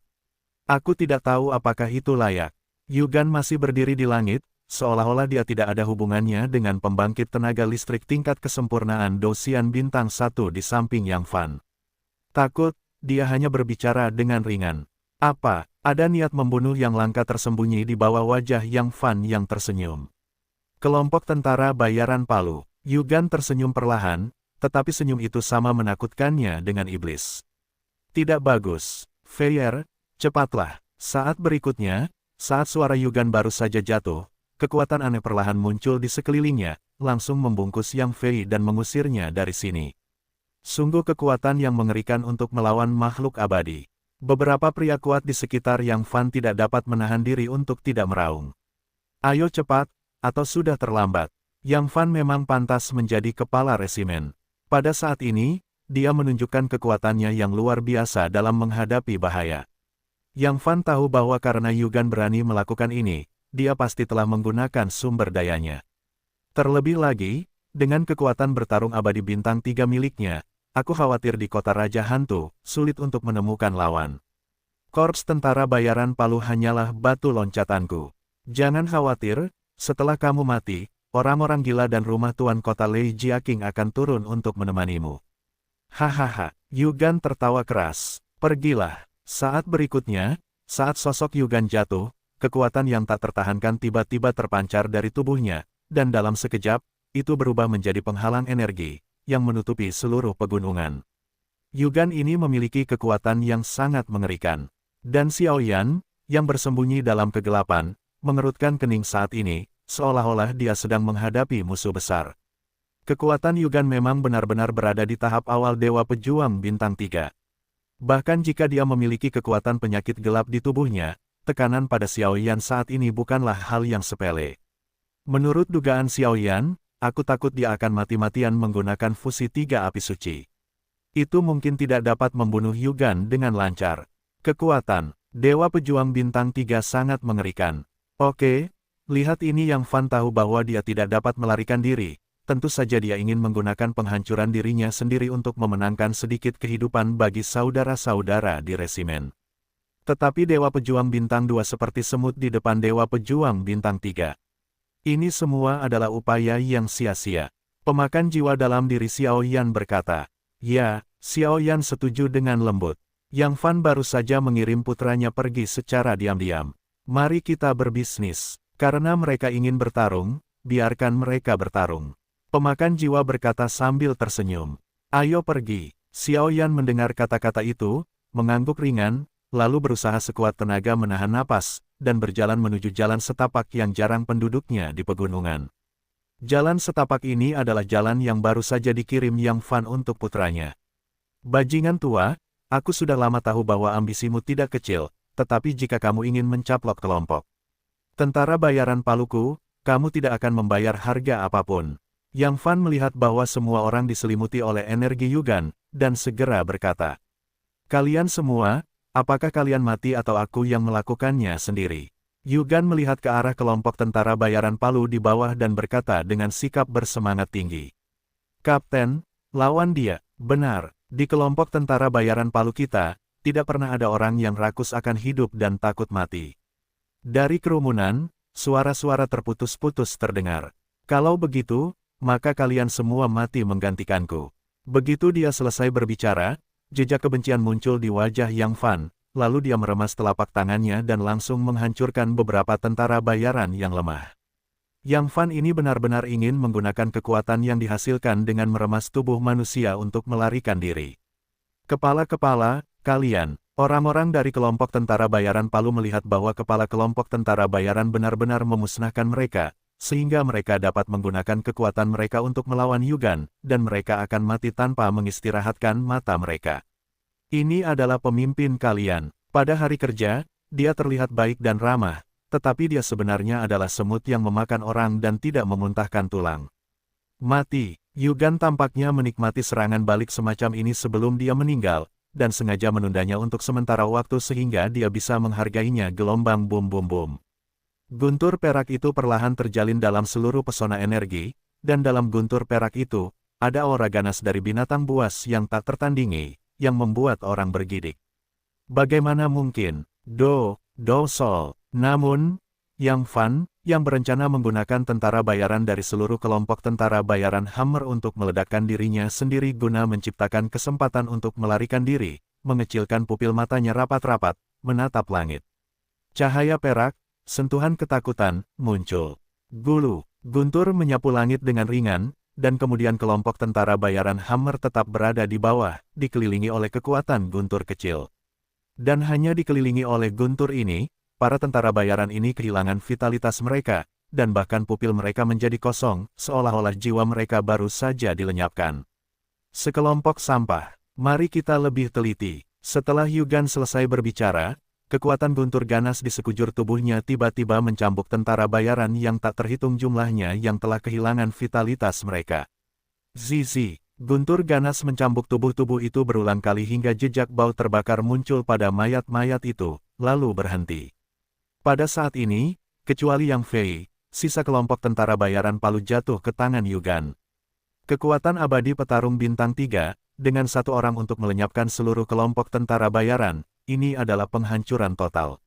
A: Aku tidak tahu apakah itu layak. Yugan masih berdiri di langit, seolah-olah dia tidak ada hubungannya dengan pembangkit tenaga listrik tingkat kesempurnaan Dosian Bintang 1 di samping Yang Fan. Takut, dia hanya berbicara dengan ringan. Apa, ada niat membunuh yang langka tersembunyi di bawah wajah Yang Fan yang tersenyum. Kelompok tentara bayaran Palu. Yugan tersenyum perlahan, tetapi senyum itu sama menakutkannya dengan iblis. Tidak bagus, Feier, cepatlah. Saat berikutnya, saat suara Yugan baru saja jatuh, kekuatan aneh perlahan muncul di sekelilingnya, langsung membungkus Yang Fei dan mengusirnya dari sini. Sungguh kekuatan yang mengerikan untuk melawan makhluk abadi. Beberapa pria kuat di sekitar Yang Fan tidak dapat menahan diri untuk tidak meraung. Ayo cepat, atau sudah terlambat. Yang Fan memang pantas menjadi kepala resimen. Pada saat ini, dia menunjukkan kekuatannya yang luar biasa dalam menghadapi bahaya. Yang Fan tahu bahwa karena Yugan berani melakukan ini, dia pasti telah menggunakan sumber dayanya. Terlebih lagi, dengan kekuatan bertarung abadi bintang 3 miliknya, aku khawatir di kota Raja Hantu, sulit untuk menemukan lawan. Korps tentara bayaran Palu hanyalah batu loncatanku. Jangan khawatir, setelah kamu mati, orang-orang gila dan rumah tuan kota Lei Jiaqing akan turun untuk menemanimu. Hahaha, Yugan tertawa keras. Pergilah. Saat berikutnya, saat sosok Yugan jatuh, kekuatan yang tak tertahankan tiba-tiba terpancar dari tubuhnya, dan dalam sekejap, itu berubah menjadi penghalang energi, yang menutupi seluruh pegunungan. Yugan ini memiliki kekuatan yang sangat mengerikan. Dan Xiao Yan, yang bersembunyi dalam kegelapan, mengerutkan kening saat ini, seolah-olah dia sedang menghadapi musuh besar. Kekuatan Yugan memang benar-benar berada di tahap awal Dewa Pejuang Bintang 3. Bahkan jika dia memiliki kekuatan penyakit gelap di tubuhnya, tekanan pada Xiao Yan saat ini bukanlah hal yang sepele. Menurut dugaan Xiao Yan, aku takut dia akan mati-matian menggunakan fusi 3 api suci. Itu mungkin tidak dapat membunuh Yugan dengan lancar. Kekuatan Dewa Pejuang Bintang 3 sangat mengerikan. Oke, lihat ini. Yang Fan tahu bahwa dia tidak dapat melarikan diri. Tentu saja dia ingin menggunakan penghancuran dirinya sendiri untuk memenangkan sedikit kehidupan bagi saudara-saudara di resimen. Tetapi Dewa Pejuang Bintang 2 seperti semut di depan Dewa Pejuang Bintang 3. Ini semua adalah upaya yang sia-sia. Pemakan jiwa dalam diri Xiao Yan berkata. Ya, Xiao Yan setuju dengan lembut. Yang Fan baru saja mengirim putranya pergi secara diam-diam. Mari kita berbisnis. Karena mereka ingin bertarung, biarkan mereka bertarung. Pemakan jiwa berkata sambil tersenyum. Ayo pergi. Xiao Yan mendengar kata-kata itu, mengangguk ringan, lalu berusaha sekuat tenaga menahan napas, dan berjalan menuju jalan setapak yang jarang penduduknya di pegunungan. Jalan setapak ini adalah jalan yang baru saja dikirim Yang Fan untuk putranya. Bajingan tua, aku sudah lama tahu bahwa ambisimu tidak kecil, tetapi jika kamu ingin mencaplok kelompok tentara bayaran Paluku, kamu tidak akan membayar harga apapun. Yang Fan melihat bahwa semua orang diselimuti oleh energi Yugan, dan segera berkata, kalian semua, apakah kalian mati atau aku yang melakukannya sendiri? Yugan melihat ke arah kelompok tentara bayaran Palu di bawah dan berkata dengan sikap bersemangat tinggi. Kapten, lawan dia. Benar, di kelompok tentara bayaran Palu kita, tidak pernah ada orang yang rakus akan hidup dan takut mati. Dari kerumunan, suara-suara terputus-putus terdengar. Kalau begitu, maka kalian semua mati menggantikanku. Begitu dia selesai berbicara, jejak kebencian muncul di wajah Yang Fan, lalu dia meremas telapak tangannya dan langsung menghancurkan beberapa tentara bayaran yang lemah. Yang Fan ini benar-benar ingin menggunakan kekuatan yang dihasilkan dengan meremas tubuh manusia untuk melarikan diri. Kepala-kepala, kalian, orang-orang dari kelompok tentara bayaran Palu melihat bahwa kepala kelompok tentara bayaran benar-benar memusnahkan mereka, sehingga mereka dapat menggunakan kekuatan mereka untuk melawan Yugan, dan mereka akan mati tanpa mengistirahatkan mata mereka. Ini adalah pemimpin kalian. Pada hari kerja, dia terlihat baik dan ramah, tetapi dia sebenarnya adalah semut yang memakan orang dan tidak memuntahkan tulang. Mati. Yugan tampaknya menikmati serangan balik semacam ini sebelum dia meninggal, dan sengaja menundanya untuk sementara waktu sehingga dia bisa menghargainya. Gelombang bum-bum-bum. Guntur perak itu perlahan terjalin dalam seluruh pesona energi, dan dalam guntur perak itu, ada aura ganas dari binatang buas yang tak tertandingi, yang membuat orang bergidik. Bagaimana mungkin? Do Sol. Namun, Yang Fan, yang berencana menggunakan tentara bayaran dari seluruh kelompok tentara bayaran Hammer untuk meledakkan dirinya sendiri guna menciptakan kesempatan untuk melarikan diri, mengecilkan pupil matanya rapat-rapat, menatap langit. Cahaya perak, sentuhan ketakutan, muncul. Gulu, guntur menyapu langit dengan ringan, dan kemudian kelompok tentara bayaran Hammer tetap berada di bawah, dikelilingi oleh kekuatan guntur kecil. Dan hanya dikelilingi oleh guntur ini, para tentara bayaran ini kehilangan vitalitas mereka, dan bahkan pupil mereka menjadi kosong, seolah-olah jiwa mereka baru saja dilenyapkan. Sekelompok sampah. Mari kita lebih teliti. Setelah Yugan selesai berbicara, kekuatan guntur ganas di sekujur tubuhnya tiba-tiba mencambuk tentara bayaran yang tak terhitung jumlahnya yang telah kehilangan vitalitas mereka. Zizi, guntur ganas mencambuk tubuh-tubuh itu berulang kali hingga jejak bau terbakar muncul pada mayat-mayat itu, lalu berhenti. Pada saat ini, kecuali Yang Fei, sisa kelompok tentara bayaran Palu jatuh ke tangan Yugan. Kekuatan abadi petarung bintang 3, dengan satu orang untuk melenyapkan seluruh kelompok tentara bayaran, ini adalah penghancuran total.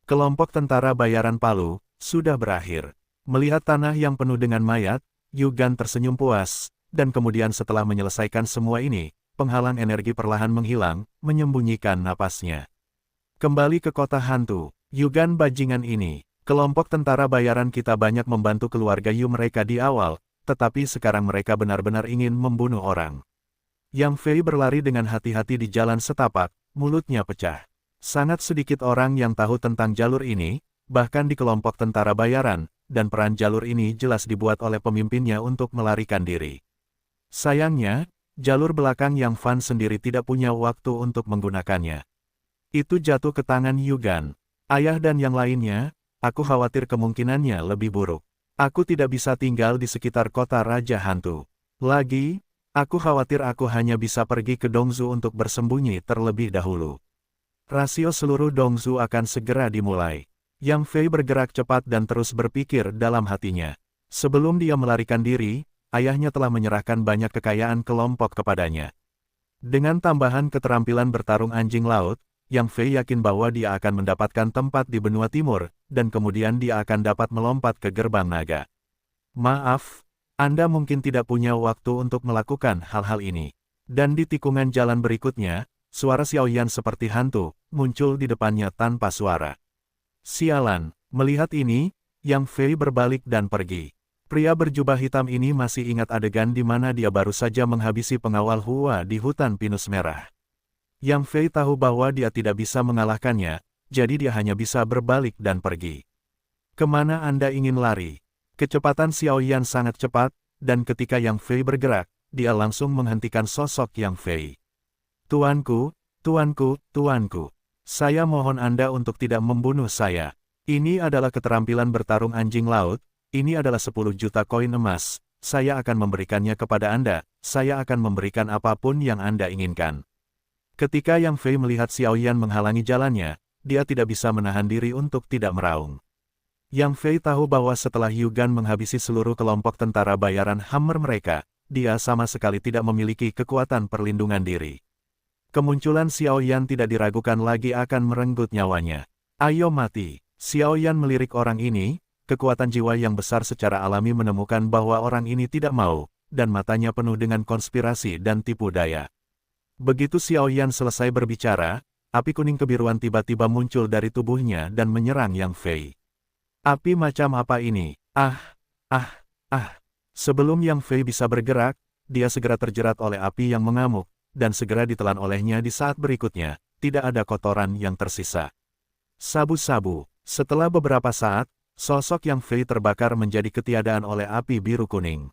A: Kelompok tentara bayaran Palu sudah berakhir. Melihat tanah yang penuh dengan mayat, Yugan tersenyum puas, dan kemudian setelah menyelesaikan semua ini, penghalang energi perlahan menghilang, menyembunyikan napasnya. Kembali ke kota hantu, Yugan bajingan ini. Kelompok tentara bayaran kita banyak membantu keluarga Yu mereka di awal, tetapi sekarang mereka benar-benar ingin membunuh orang. Yang Fei berlari dengan hati-hati di jalan setapak, mulutnya pecah. Sangat sedikit orang yang tahu tentang jalur ini, bahkan di kelompok tentara bayaran, dan peran jalur ini jelas dibuat oleh pemimpinnya untuk melarikan diri. Sayangnya, jalur belakang Yang Fan sendiri tidak punya waktu untuk menggunakannya. Itu jatuh ke tangan Yugan. Ayah dan yang lainnya, aku khawatir kemungkinannya lebih buruk. Aku tidak bisa tinggal di sekitar kota Raja Hantu. Lagi, aku khawatir aku hanya bisa pergi ke Dongzu untuk bersembunyi terlebih dahulu. Rasio seluruh Dongzu akan segera dimulai. Yang Fei bergerak cepat dan terus berpikir dalam hatinya. Sebelum dia melarikan diri, ayahnya telah menyerahkan banyak kekayaan kelompok kepadanya. Dengan tambahan keterampilan bertarung anjing laut, Yang Fei yakin bahwa dia akan mendapatkan tempat di benua timur, dan kemudian dia akan dapat melompat ke gerbang naga. Maaf, Anda mungkin tidak punya waktu untuk melakukan hal-hal ini. Dan di tikungan jalan berikutnya, suara Xiaoyan seperti hantu, muncul di depannya tanpa suara. Sialan, melihat ini, Yang Fei berbalik dan pergi. Pria berjubah hitam ini masih ingat adegan di mana dia baru saja menghabisi pengawal Hua di hutan pinus merah. Yang Fei tahu bahwa dia tidak bisa mengalahkannya, jadi dia hanya bisa berbalik dan pergi. Kemana Anda ingin lari? Kecepatan Xiaoyan sangat cepat, dan ketika Yang Fei bergerak, dia langsung menghentikan sosok Yang Fei. Tuanku, tuanku, tuanku. Saya mohon Anda untuk tidak membunuh saya. Ini adalah keterampilan bertarung anjing laut, ini adalah 10 juta koin emas, saya akan memberikannya kepada Anda, saya akan memberikan apapun yang Anda inginkan. Ketika Yang Fei melihat Xiaoyan menghalangi jalannya, dia tidak bisa menahan diri untuk tidak meraung. Yang Fei tahu bahwa setelah Yugan menghabisi seluruh kelompok tentara bayaran Hammer mereka, dia sama sekali tidak memiliki kekuatan perlindungan diri. Kemunculan Xiaoyan tidak diragukan lagi akan merenggut nyawanya. Ayo mati. Xiaoyan melirik orang ini, kekuatan jiwa yang besar secara alami menemukan bahwa orang ini tidak mau, dan matanya penuh dengan konspirasi dan tipu daya. Begitu Xiaoyan selesai berbicara, api kuning kebiruan tiba-tiba muncul dari tubuhnya dan menyerang Yang Fei. Api macam apa ini? Sebelum Yang Fei bisa bergerak, dia segera terjerat oleh api yang mengamuk, dan segera ditelan olehnya di saat berikutnya, tidak ada kotoran yang tersisa. Sabu-sabu, setelah beberapa saat, sosok Yang Fei terbakar menjadi ketiadaan oleh api biru kuning.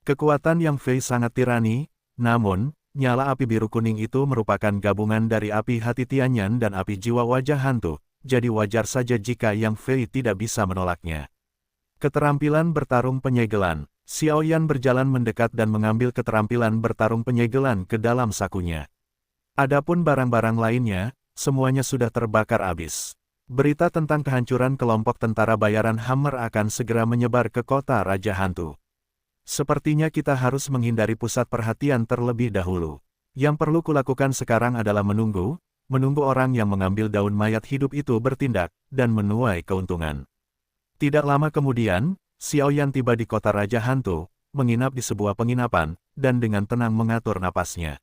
A: Kekuatan Yang Fei sangat tirani, namun, nyala api biru kuning itu merupakan gabungan dari api hati Tianyan dan api jiwa wajah hantu, jadi wajar saja jika Yang Fei tidak bisa menolaknya. Keterampilan bertarung penyegelan. Xiaoyan berjalan mendekat dan mengambil keterampilan bertarung penyegelan ke dalam sakunya. Adapun barang-barang lainnya, semuanya sudah terbakar habis. Berita tentang kehancuran kelompok tentara bayaran Hammer akan segera menyebar ke kota Raja Hantu. Sepertinya kita harus menghindari pusat perhatian terlebih dahulu. Yang perlu kulakukan sekarang adalah menunggu orang yang mengambil daun mayat hidup itu bertindak, dan menuai keuntungan. Tidak lama kemudian, Xiaoyan tiba di kota Raja Hantu, menginap di sebuah penginapan, dan dengan tenang mengatur napasnya.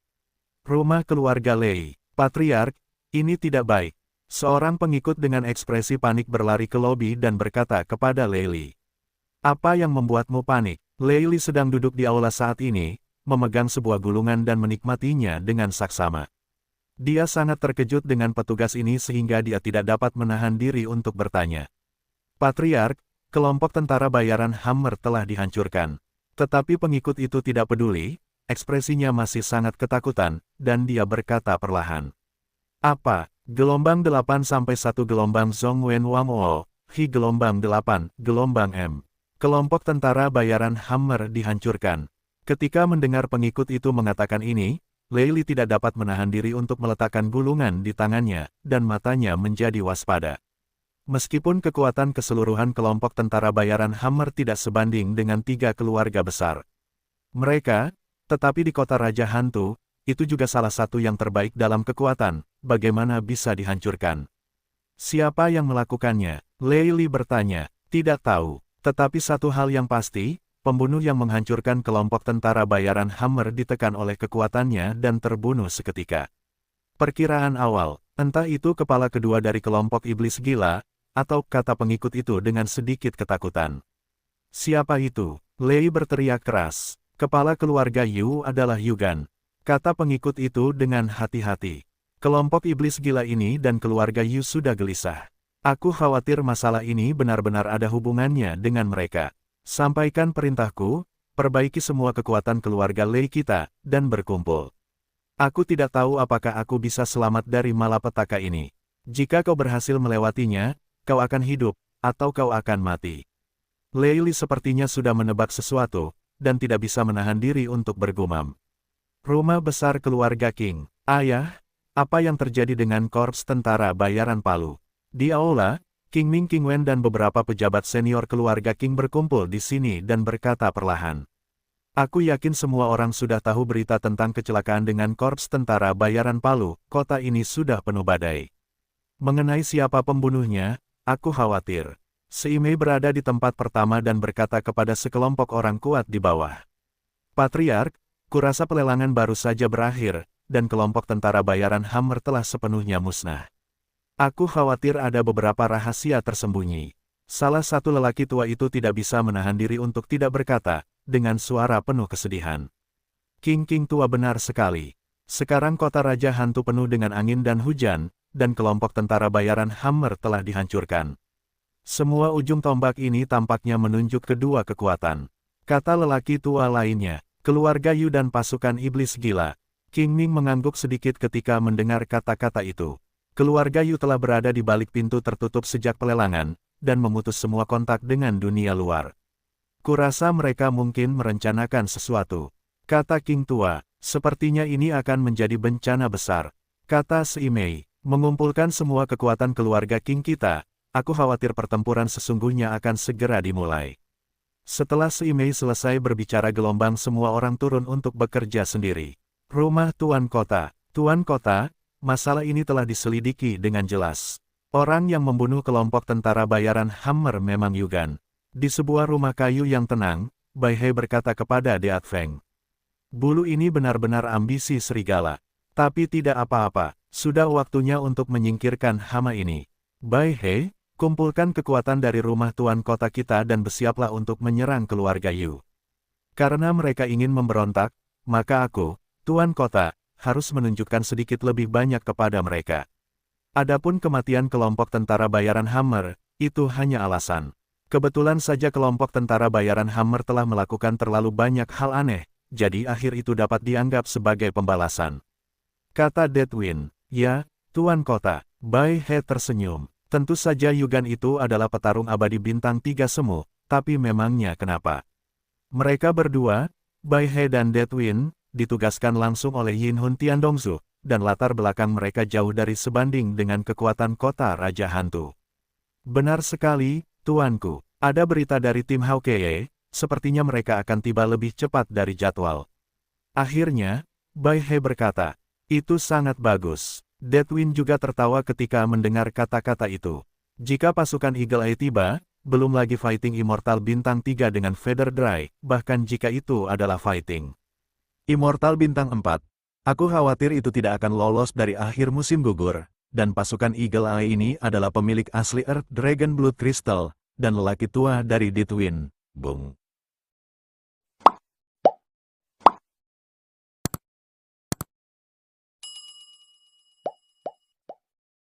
A: Rumah keluarga Lei, Patriark, ini tidak baik. Seorang pengikut dengan ekspresi panik berlari ke lobi dan berkata kepada Lei. Apa yang membuatmu panik? Lei sedang duduk di aula saat ini, memegang sebuah gulungan dan menikmatinya dengan saksama. Dia sangat terkejut dengan petugas ini sehingga dia tidak dapat menahan diri untuk bertanya. Patriark, kelompok tentara bayaran Hammer telah dihancurkan. Tetapi pengikut itu tidak peduli, ekspresinya masih sangat ketakutan, dan dia berkata perlahan. Apa? Gelombang 8 sampai 1 gelombang Zhongwen Wangwo, Hi gelombang 8, gelombang M. Kelompok tentara bayaran Hammer dihancurkan. Ketika mendengar pengikut itu mengatakan ini, Lei tidak dapat menahan diri untuk meletakkan gulungan di tangannya, dan matanya menjadi waspada. Meskipun kekuatan keseluruhan kelompok tentara bayaran Hammer tidak sebanding dengan 3 keluarga besar mereka, tetapi di kota Raja Hantu, itu juga salah satu yang terbaik dalam kekuatan, bagaimana bisa dihancurkan? Siapa yang melakukannya? Lei bertanya, tidak tahu. Tetapi satu hal yang pasti, pembunuh yang menghancurkan kelompok tentara bayaran Hammer ditekan oleh kekuatannya dan terbunuh seketika. Perkiraan awal, entah itu kepala kedua dari kelompok iblis gila, atau kata pengikut itu dengan sedikit ketakutan. Siapa itu? Lei berteriak keras. Kepala keluarga Yu adalah Yugan. Kata pengikut itu dengan hati-hati. Kelompok iblis gila ini dan keluarga Yu sudah gelisah. Aku khawatir masalah ini benar-benar ada hubungannya dengan mereka. Sampaikan perintahku, perbaiki semua kekuatan keluarga Lei kita, dan berkumpul. Aku tidak tahu apakah aku bisa selamat dari malapetaka ini. Jika kau berhasil melewatinya, kau akan hidup, atau kau akan mati. Lei Li sepertinya sudah menebak sesuatu, dan tidak bisa menahan diri untuk bergumam. Rumah besar keluarga King. Ayah, apa yang terjadi dengan korps tentara bayaran Palu? Di aula, King Ming, King Wen dan beberapa pejabat senior keluarga King berkumpul di sini dan berkata perlahan. Aku yakin semua orang sudah tahu berita tentang kecelakaan dengan korps tentara bayaran Palu, kota ini sudah penuh badai. Mengenai siapa pembunuhnya, aku khawatir. Seimei berada di tempat pertama dan berkata kepada sekelompok orang kuat di bawah. Patriark, kurasa pelelangan baru saja berakhir, dan kelompok tentara bayaran Hammer telah sepenuhnya musnah. Aku khawatir ada beberapa rahasia tersembunyi. Salah satu lelaki tua itu tidak bisa menahan diri untuk tidak berkata, dengan suara penuh kesedihan. King tua benar sekali. Sekarang kota Raja Hantu penuh dengan angin dan hujan, dan kelompok tentara bayaran Hammer telah dihancurkan. Semua ujung tombak ini tampaknya menunjuk kedua kekuatan. Kata lelaki tua lainnya, keluarga Yu dan pasukan iblis gila. King Ming mengangguk sedikit ketika mendengar kata-kata itu. Keluarga Yu telah berada di balik pintu tertutup sejak pelelangan, dan memutus semua kontak dengan dunia luar. Kurasa mereka mungkin merencanakan sesuatu. Kata King tua, sepertinya ini akan menjadi bencana besar. Kata Seimei, mengumpulkan semua kekuatan keluarga King kita. Aku khawatir pertempuran sesungguhnya akan segera dimulai. Setelah Seimei selesai berbicara gelombang semua orang turun untuk bekerja sendiri. Rumah Tuan Kota. Tuan Kota, masalah ini telah diselidiki dengan jelas. Orang yang membunuh kelompok tentara bayaran Hammer memang Yugan. Di sebuah rumah kayu yang tenang, Bai He berkata kepada Deat Feng. Bulu ini benar-benar ambisi serigala. Tapi tidak apa-apa, sudah waktunya untuk menyingkirkan hama ini. Bai He, kumpulkan kekuatan dari rumah Tuan Kota kita dan bersiaplah untuk menyerang keluarga Yu. Karena mereka ingin memberontak, maka aku, Tuan Kota, harus menunjukkan sedikit lebih banyak kepada mereka. Adapun kematian kelompok tentara bayaran Hammer, itu hanya alasan. Kebetulan saja kelompok tentara bayaran Hammer telah melakukan terlalu banyak hal aneh, jadi akhir itu dapat dianggap sebagai pembalasan. Kata Deadwind, ya, Tuan Kota. Bai He tersenyum. Tentu saja Yugan itu adalah petarung abadi bintang 3 semu, tapi memangnya kenapa? Mereka berdua, Bai He dan Deadwind, ditugaskan langsung oleh Yin Hun Tiandongzu, dan latar belakang mereka jauh dari sebanding dengan kekuatan kota Raja Hantu. Benar sekali, Tuanku. Ada berita dari tim Hawkeye, sepertinya mereka akan tiba lebih cepat dari jadwal. Akhirnya, Bai He berkata, itu sangat bagus. Deadwind juga tertawa ketika mendengar kata-kata itu. Jika pasukan Eagle Eye tiba, belum lagi fighting Immortal Bintang 3 dengan Feather Dry, bahkan jika itu adalah fighting Immortal Bintang 4. Aku khawatir itu tidak akan lolos dari akhir musim gugur, dan pasukan Eagle Eye ini adalah pemilik asli Earth Dragon Blood Crystal, dan lelaki tua dari Deadwind. Bung.